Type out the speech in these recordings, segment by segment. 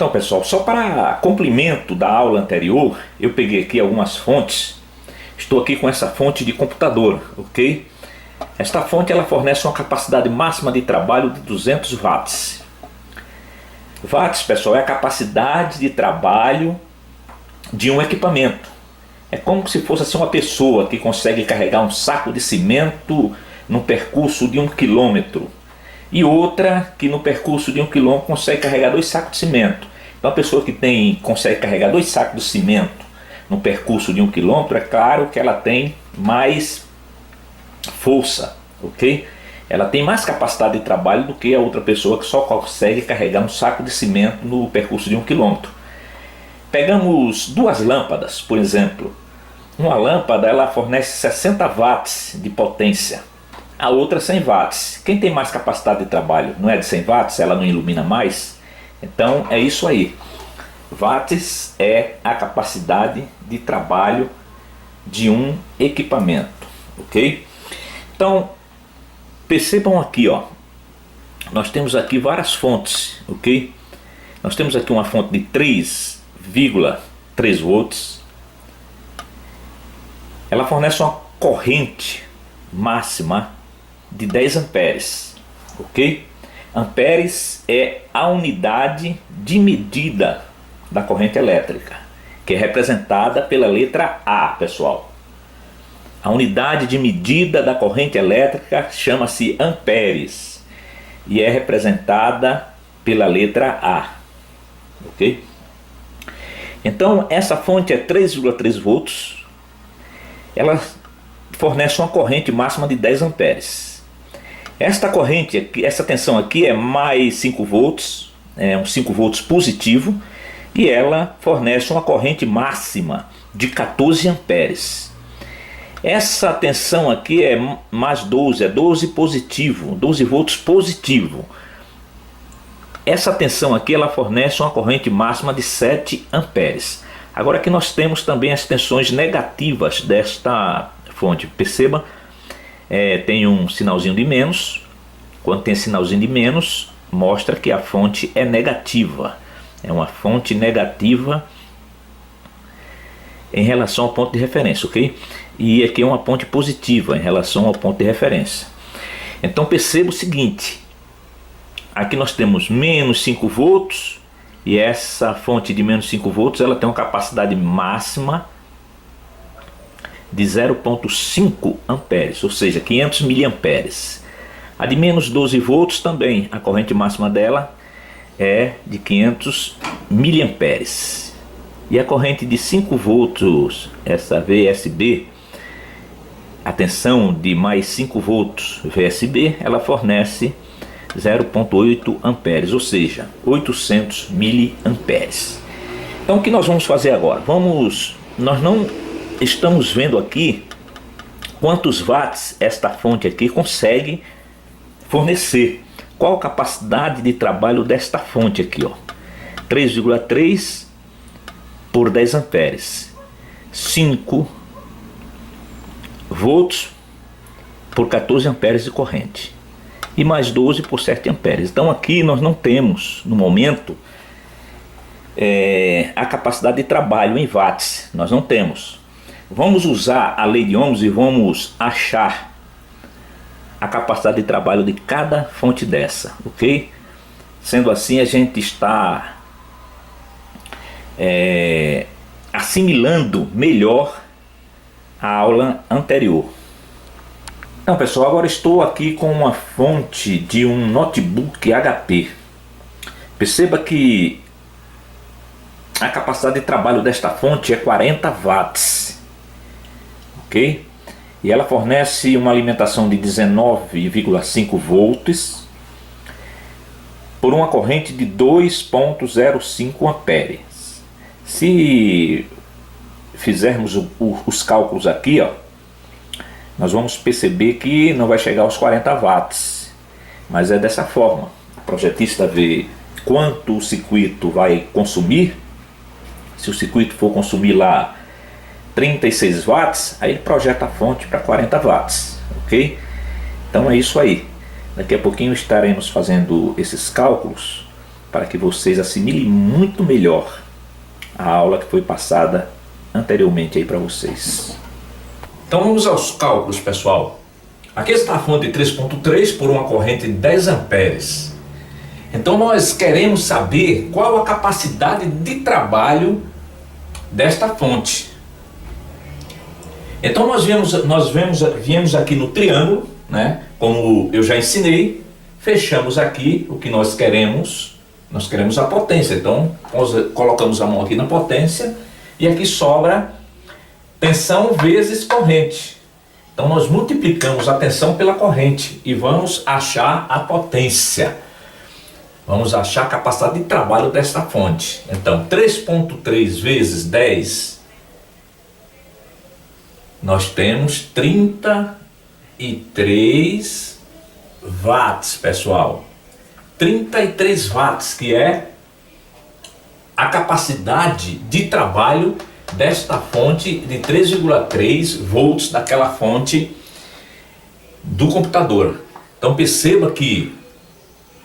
Então, pessoal, só para complemento da aula anterior, eu peguei aqui algumas fontes. Estou aqui com essa fonte de computador, ok? Esta fonte ela fornece uma capacidade máxima de trabalho de 200 watts. Watts, pessoal, é a capacidade de trabalho de um equipamento. É como se fosse assim, uma pessoa que consegue carregar um saco de cimento no percurso de 1 quilômetro. E outra que no percurso de 1 quilômetro consegue carregar 2 sacos de cimento. Então a pessoa que consegue carregar 2 sacos de cimento no percurso de 1 quilômetro, é claro que ela tem mais força, ok? Ela tem mais capacidade de trabalho do que a outra pessoa que só consegue carregar um saco de cimento no percurso de 1 quilômetro. Pegamos 2 lâmpadas, por exemplo. Uma lâmpada ela fornece 60 watts de potência, a outra 100 watts. Quem tem mais capacidade de trabalho não é de 100 watts, ela não ilumina mais? Então é isso aí. Watts é a capacidade de trabalho de um equipamento, ok? Então percebam aqui, ó, nós temos aqui várias fontes, ok? Nós temos aqui uma fonte de 3,3 volts. Ela fornece uma corrente máxima de 10 amperes, ok? Amperes é a unidade de medida da corrente elétrica, que é representada pela letra A, pessoal. A unidade de medida da corrente elétrica chama-se amperes e é representada pela letra A, ok? Então essa fonte é 3,3 volts. Ela fornece uma corrente máxima de 10 amperes. Esta corrente, essa tensão aqui é mais 5 volts, é um 5 volts positivo, e ela fornece uma corrente máxima de 14 amperes. Essa tensão aqui é mais 12, é 12 positivo, 12 volts positivo. Essa tensão aqui ela fornece uma corrente máxima de 7 amperes. Agora aqui nós temos também as tensões negativas desta fonte. Perceba, tem um sinalzinho de menos. Quando tem sinalzinho de menos, mostra que a fonte é negativa. É uma fonte negativa em relação ao ponto de referência, ok? E aqui é uma ponte positiva em relação ao ponto de referência. Então perceba o seguinte, aqui nós temos menos 5 volts, e essa fonte de menos 5 volts ela tem uma capacidade máxima de 0,5 amperes, ou seja, 500 miliamperes. A de menos 12 volts também, a corrente máxima dela é de 500 miliamperes. E a corrente de 5 volts, essa VSB, a tensão de mais 5 volts VSB, ela fornece 0,8 amperes, ou seja, 800 miliamperes. Então o que nós vamos fazer agora? Nós não estamos vendo aqui quantos watts esta fonte aqui consegue fornecer. Qual a capacidade de trabalho desta fonte aqui, ó? 3,3 por 10 amperes, 5 volts por 14 amperes de corrente, e mais 12 por 7 amperes. Então aqui nós não temos no momento a capacidade de trabalho em watts, nós não temos. Vamos usar a lei de Ohms e vamos achar a capacidade de trabalho de cada fonte dessa, ok? Sendo assim, a gente está assimilando melhor a aula anterior. Então pessoal, agora estou aqui com uma fonte de um notebook HP. Perceba que a capacidade de trabalho desta fonte é 40 watts, ok? E ela fornece uma alimentação de 19,5 volts por uma corrente de 2,05 amperes. Se fizermos os cálculos aqui, ó, nós vamos perceber que não vai chegar aos 40 watts, mas é dessa forma. O projetista vê quanto o circuito vai consumir. Se o circuito for consumir lá 36 watts, aí ele projeta a fonte para 40 watts, ok? Então é isso aí. Daqui a pouquinho estaremos fazendo esses cálculos para que vocês assimilem muito melhor a aula que foi passada anteriormente aí para vocês. Então vamos aos cálculos, pessoal. Aqui está a fonte de 3.3 por uma corrente de 10 amperes. Então nós queremos saber qual a capacidade de trabalho desta fonte. Então nós viemos aqui no triângulo, né? Como eu já ensinei, fechamos aqui o que nós queremos a potência. Então nós colocamos a mão aqui na potência e aqui sobra tensão vezes corrente. Então nós multiplicamos a tensão pela corrente e vamos achar a potência. Vamos achar a capacidade de trabalho desta fonte. Então 3.3 vezes 10, nós temos 33 watts, pessoal. 33 watts, que é a capacidade de trabalho desta fonte de 3,3 volts daquela fonte do computador. Então perceba que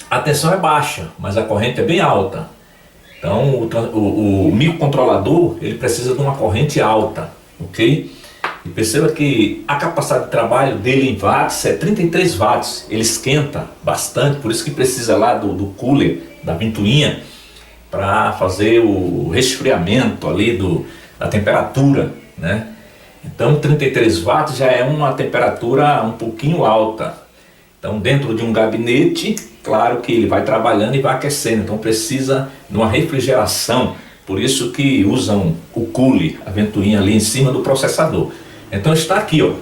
a tensão é baixa, mas a corrente é bem alta. Então o microcontrolador ele precisa de uma corrente alta, ok? E perceba que a capacidade de trabalho dele em watts é 33 watts. Ele esquenta bastante, por isso que precisa lá do cooler, da ventoinha, para fazer o resfriamento ali da temperatura, né? Então 33 watts já é uma temperatura um pouquinho alta. Então dentro de um gabinete, claro que ele vai trabalhando e vai aquecendo, então precisa de uma refrigeração. Por isso que usam o cooler, a ventoinha ali em cima do processador. Então está aqui, ó,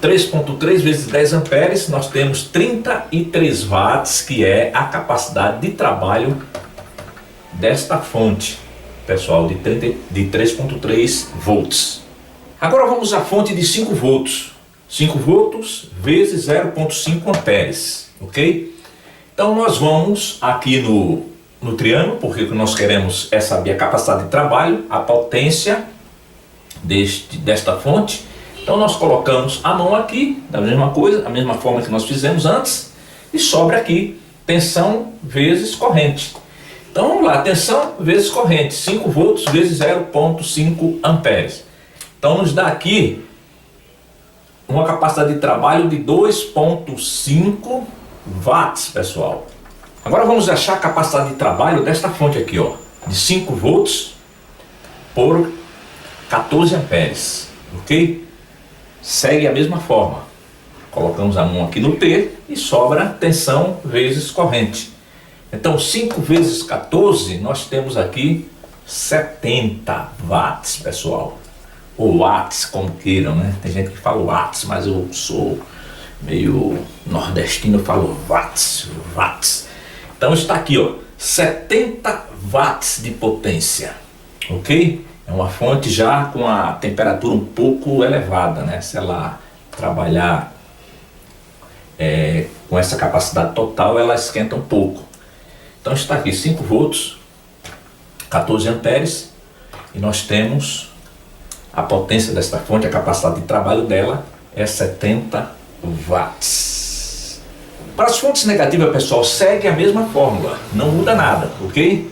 3.3 vezes 10 amperes, nós temos 33 watts, que é a capacidade de trabalho desta fonte, pessoal, de 3.3 volts. Agora vamos à fonte de 5 volts. 5 volts vezes 0.5 amperes, ok? Então nós vamos aqui no triângulo, porque o que nós queremos é saber a capacidade de trabalho, a potência desta fonte. Então nós colocamos a mão aqui, da mesma coisa, a mesma forma que nós fizemos antes, e sobra aqui tensão vezes corrente. Então vamos lá, tensão vezes corrente, 5 volts vezes 0.5 amperes. Então nos dá aqui uma capacidade de trabalho de 2.5 watts, pessoal. Agora vamos achar a capacidade de trabalho desta fonte aqui, ó, de 5 volts por 14 amperes, ok? Segue a mesma forma. Colocamos a mão aqui no T e sobra tensão vezes corrente. Então 5 vezes 14, nós temos aqui 70 watts, pessoal. Ou watts, como queiram, né? Tem gente que fala watts, mas eu sou meio nordestino, eu falo watts. Então está aqui, ó, 70 watts de potência, ok? É uma fonte já com a temperatura um pouco elevada, né? Se ela trabalhar com essa capacidade total, ela esquenta um pouco. Então está aqui 5 volts, 14 amperes, e nós temos a potência desta fonte, a capacidade de trabalho dela é 70 watts. Para as fontes negativas, pessoal, segue a mesma fórmula, não muda nada, ok?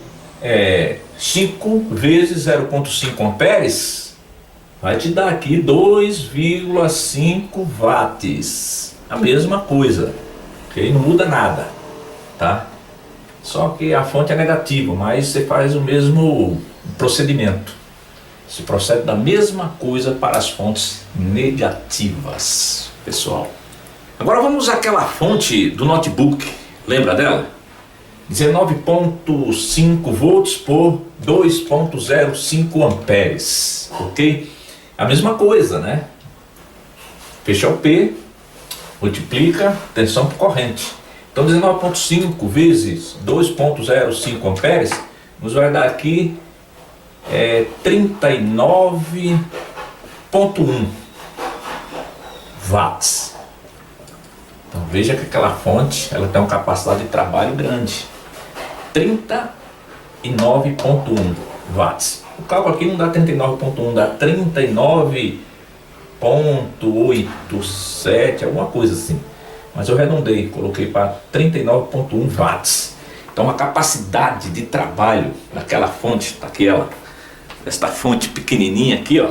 5 vezes 0.5 amperes vai te dar aqui 2,5 watts. A mesma coisa, ok? Não muda nada, tá? Só que a fonte é negativa, mas você faz o mesmo procedimento. Se procede da mesma coisa para as fontes negativas, pessoal. Agora vamos àquela fonte do notebook, lembra dela? 19.5 volts por 2.05 amperes, ok? A mesma coisa, né? Fecha o P, multiplica tensão por corrente. Então 19.5 vezes 2.05 amperes nos vai dar aqui 39.1 watts. Então veja que aquela fonte ela tem uma capacidade de trabalho grande, 39.1 watts. O cálculo aqui não dá 39.1, dá 39.87, alguma coisa assim. Mas eu arredondei, coloquei para 39.1 watts. Então a capacidade de trabalho daquela fonte, esta fonte pequenininha aqui, ó,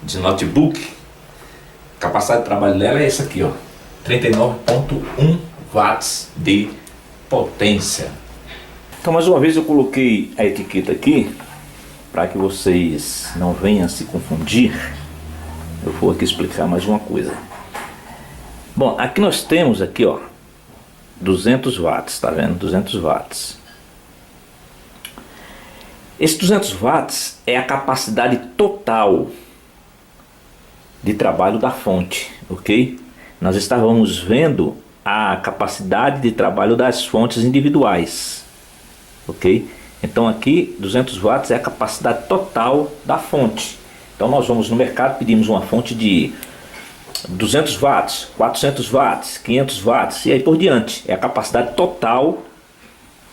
de notebook, a capacidade de trabalho dela é essa aqui, ó, 39,1 watts de potência. Então mais uma vez eu coloquei a etiqueta aqui para que vocês não venham se confundir. Eu vou aqui explicar mais uma coisa. Bom, aqui nós temos aqui, ó, 200 watts, tá vendo? 200 watts. Esse 200 watts é a capacidade total de trabalho da fonte, ok? Nós estávamos vendo a capacidade de trabalho das fontes individuais, ok? Então aqui 200 watts é a capacidade total da fonte. Então nós vamos no mercado, pedimos uma fonte de 200 watts, 400 watts, 500 watts e aí por diante. É a capacidade total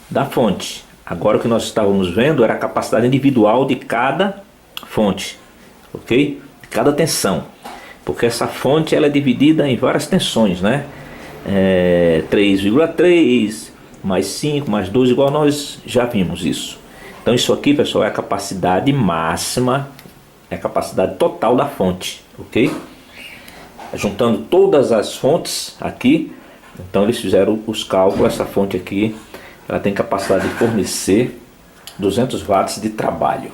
da fonte. Agora o que nós estávamos vendo era a capacidade individual de cada fonte, ok? De cada tensão. Porque essa fonte ela é dividida em várias tensões, né? 3,3 mais 5 mais 2 igual nós já vimos isso. Então isso aqui, pessoal, é a capacidade máxima, é a capacidade total da fonte, ok? Juntando todas as fontes aqui, então eles fizeram os cálculos. Essa fonte aqui ela tem capacidade de fornecer 200 watts de trabalho.